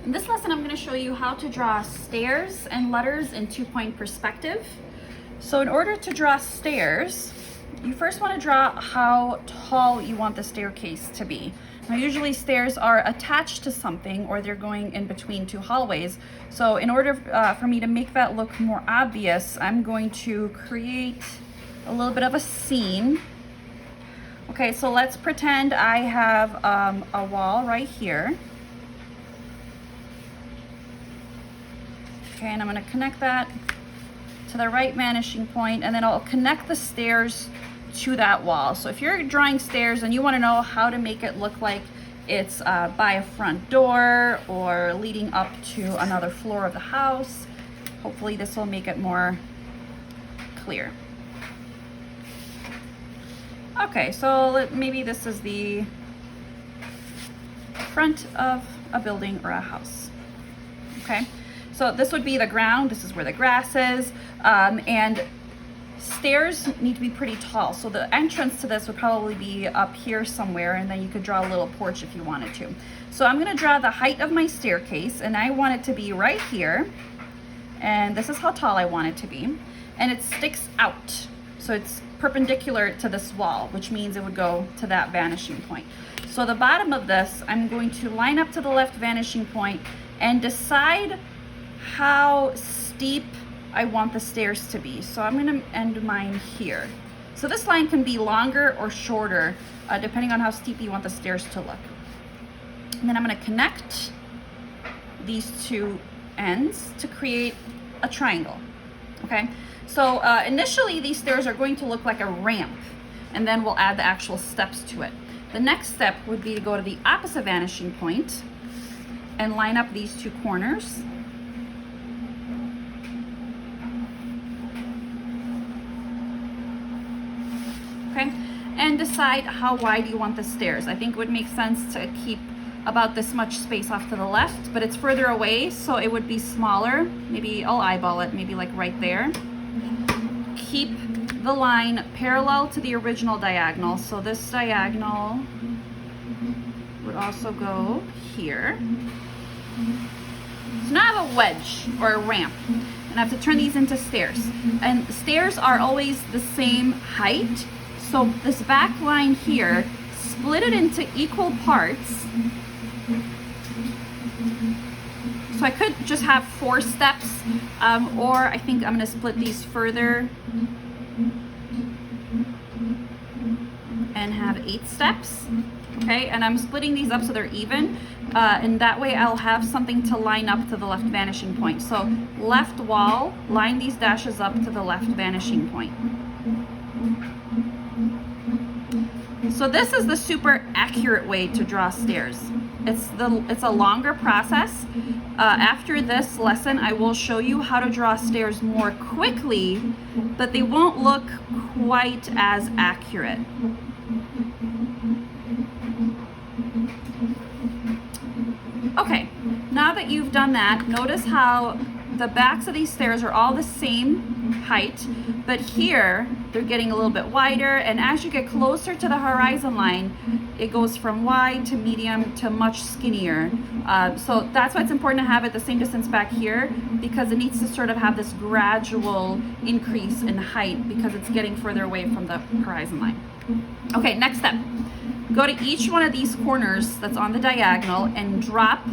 In this lesson, I'm going to show you how to draw stairs and letters in 2-point perspective. So in order to draw stairs, you first want to draw how tall you want the staircase to be. Now usually stairs are attached to something or they're going in between two hallways. So in order for me to make that look more obvious, I'm going to create a little bit of a scene. Okay, so let's pretend I have a wall right here. Okay, and I'm going to connect that to the right vanishing point, and then I'll connect the stairs to that wall. So if you're drawing stairs and you want to know how to make it look like it's by a front door or leading up to another floor of the house, hopefully this will make it more clear. Okay, so maybe this is the front of a building or a house. Okay, so this would be the ground. This is where the grass is, and stairs need to be pretty tall. So the entrance to this would probably be up here somewhere, and then you could draw a little porch if you wanted to. So I'm gonna draw the height of my staircase, and I want it to be right here. And this is how tall I want it to be. And it sticks out. So it's perpendicular to this wall, which means it would go to that vanishing point. So the bottom of this, I'm going to line up to the left vanishing point and decide how steep I want the stairs to be. So I'm going to end mine here. So this line can be longer or shorter, depending on how steep you want the stairs to look. And then I'm going to connect these two ends to create a triangle. Okay, so initially these stairs are going to look like a ramp, and then we'll add the actual steps to it. The next step would be to go to the opposite vanishing point and line up these two corners. Okay, and decide how wide you want the stairs. I think it would make sense to keep about this much space off to the left, but it's further away, so it would be smaller. Maybe I'll eyeball it, maybe like right there. Keep the line parallel to the original diagonal. So this diagonal would also go here. So now I have a wedge or a ramp, and I have to turn these into stairs. And stairs are always the same height. So this back line here, split it into equal parts. So I could just have 4 steps, or I think I'm going to split these further and have 8 steps. Okay, and I'm splitting these up so they're even, and that way I'll have something to line up to the left vanishing point. So left wall, line these dashes up to the left vanishing point. So this is the super accurate way to draw stairs. It's a longer process. After this lesson, I will show you how to draw stairs more quickly, but they won't look quite as accurate. Okay, now that you've done that, notice how the backs of these stairs are all the same height, but here they're getting a little bit wider, and as you get closer to the horizon line, it goes from wide to medium to much skinnier. So that's why it's important to have it the same distance back here, because it needs to sort of have this gradual increase in height because it's getting further away from the horizon line. Okay, next step. Go to each one of these corners that's on the diagonal and drop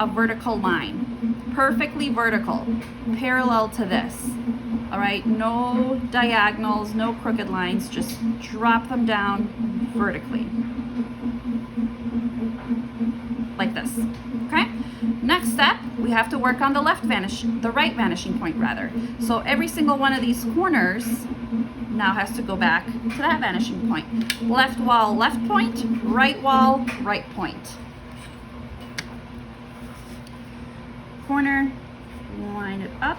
a vertical line, perfectly vertical, parallel to this. All right, no diagonals, no crooked lines, just drop them down vertically, like this. Okay, next step, we have to work on the right vanishing point rather. So every single one of these corners now has to go back to that vanishing point. Left wall, left point, right wall, right point. Corner, line it up.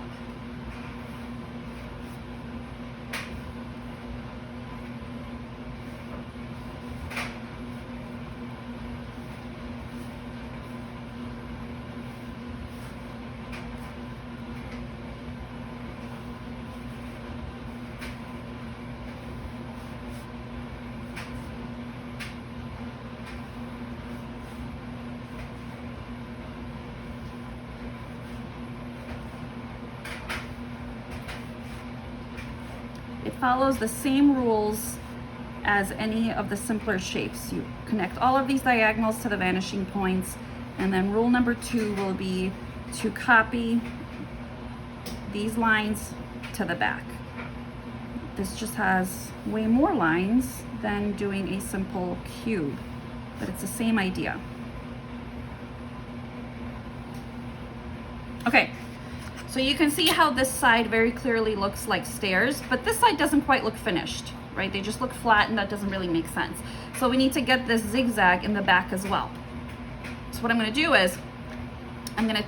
It follows the same rules as any of the simpler shapes. You connect all of these diagonals to the vanishing points, and then rule number 2 will be to copy these lines to the back. This just has way more lines than doing a simple cube, but it's the same idea. Okay, so you can see how this side very clearly looks like stairs, but this side doesn't quite look finished, right? They just look flat, and that doesn't really make sense. So we need to get this zigzag in the back as well. So what I'm gonna do is, I'm gonna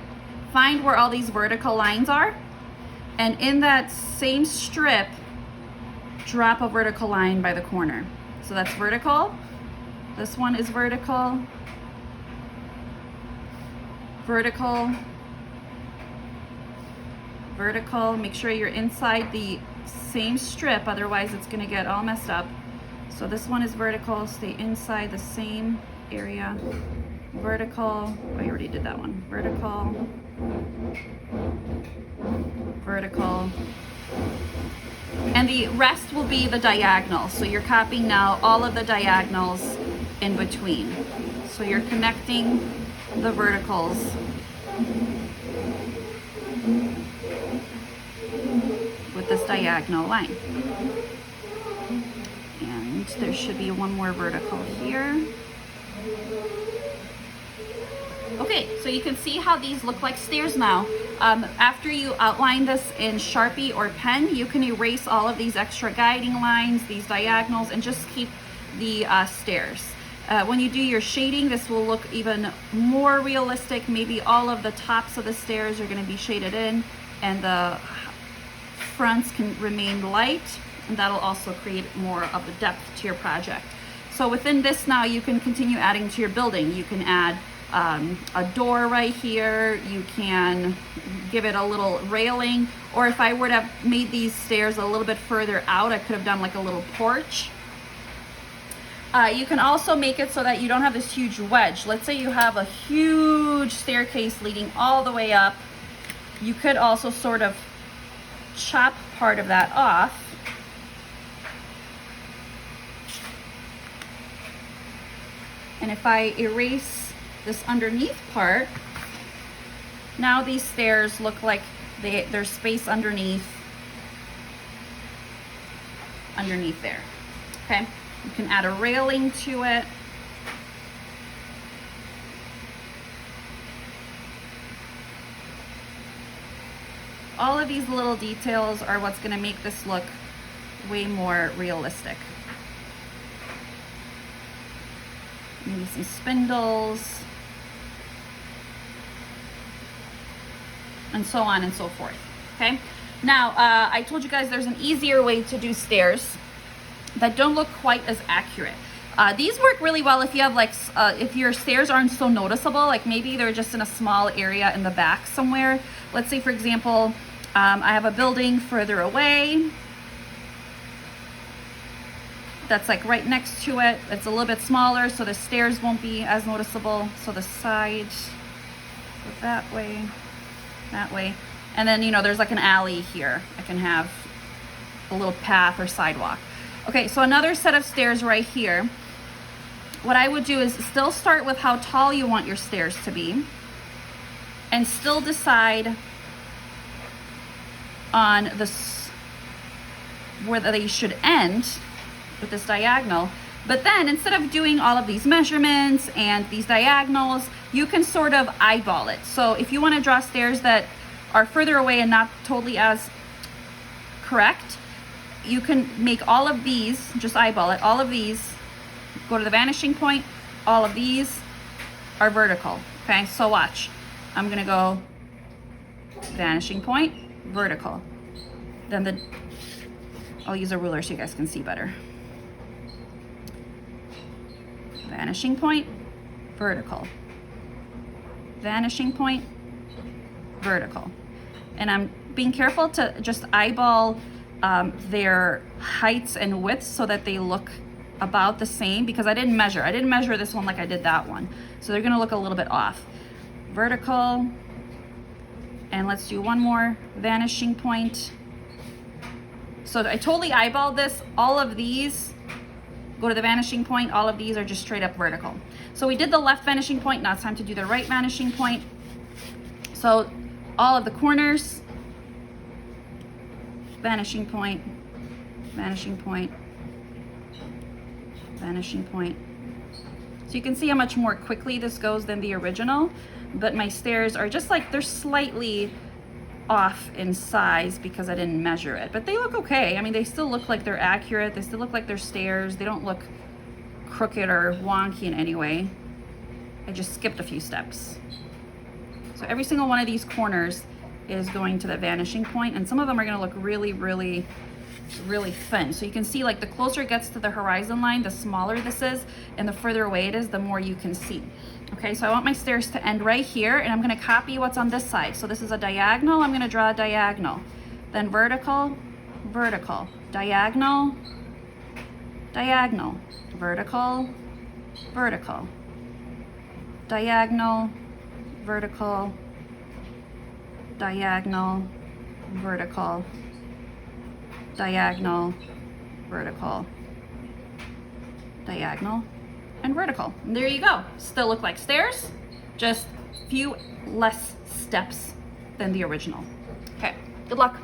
find where all these vertical lines are, and in that same strip, drop a vertical line by the corner. So that's vertical. This one is vertical, vertical, vertical. Make sure you're inside the same strip, otherwise it's gonna get all messed up. So this one is vertical, stay inside the same area. Vertical, oh, you already did that one. Vertical, vertical. And the rest will be the diagonal. So you're copying now all of the diagonals in between. So you're connecting the verticals with this diagonal line. And there should be one more vertical here. Okay, so you can see how these look like stairs now. After you outline this in Sharpie or pen, you can erase all of these extra guiding lines, these diagonals, and just keep the stairs. When you do your shading, this will look even more realistic. Maybe all of the tops of the stairs are going to be shaded in, and the fronts can remain light, and that'll also create more of a depth to your project. So within this now, you can continue adding to your building. You can add a door right here. You can give it a little railing, or if I were to have made these stairs a little bit further out, I could have done like a little porch. You can also make it so that you don't have this huge wedge. Let's say you have a huge staircase leading all the way up. You could also sort of chop part of that off. And if I erase this underneath part, now these stairs look like there's space underneath there. Okay, you can add a railing to it. All of these little details are what's going to make this look way more realistic. Maybe some spindles, and so on and so forth. Okay, now I told you guys there's an easier way to do stairs that don't look quite as accurate. These work really well if you have like if your stairs aren't so noticeable, like maybe they're just in a small area in the back somewhere. Let's say, for example, I have a building further away that's like right next to it. It's a little bit smaller, so the stairs won't be as noticeable. So the side, go that way, and then, you know, there's like an alley here. I can have a little path or sidewalk. Okay, so another set of stairs right here. What I would do is still start with how tall you want your stairs to be, and still decide on this where they should end with this diagonal. But then instead of doing all of these measurements and these diagonals, you can sort of eyeball it. So if you want to draw stairs that are further away and not totally as correct, you can make all of these, just eyeball it, all of these go to the vanishing point, all of these are vertical. Okay, so watch. I'm gonna go vanishing point, vertical. Then I'll use a ruler so you guys can see better. Vanishing point, vertical. Vanishing point, vertical. And I'm being careful to just eyeball their heights and widths so that they look about the same, because I didn't measure this one like I did that one. So they're gonna look a little bit off. Vertical, and let's do one more, vanishing point, So I totally eyeballed this. All of these go to the vanishing point. All of these are just straight up vertical. So we did the left vanishing point. Now it's time to do the right vanishing point. So all of the corners, vanishing point, vanishing point, vanishing point. So you can see how much more quickly this goes than the original, but my stairs are just like, they're slightly off in size because I didn't measure it, but they look okay. I mean, they still look like they're accurate. They still look like they're stairs. They don't look crooked or wonky in any way. I just skipped a few steps. So every single one of these corners is going to the vanishing point, and some of them are going to look really, really, really thin. So you can see, like, the closer it gets to the horizon line, the smaller this is, and the further away it is, the more you can see. Okay, so I want my stairs to end right here, and I'm going to copy what's on this side. So this is a diagonal. I'm going to draw a diagonal, then vertical, vertical, diagonal, diagonal, vertical, vertical, diagonal, vertical, diagonal, vertical, diagonal, vertical, diagonal, and vertical. And there you go. Still look like stairs, just few less steps than the original. Okay, good luck.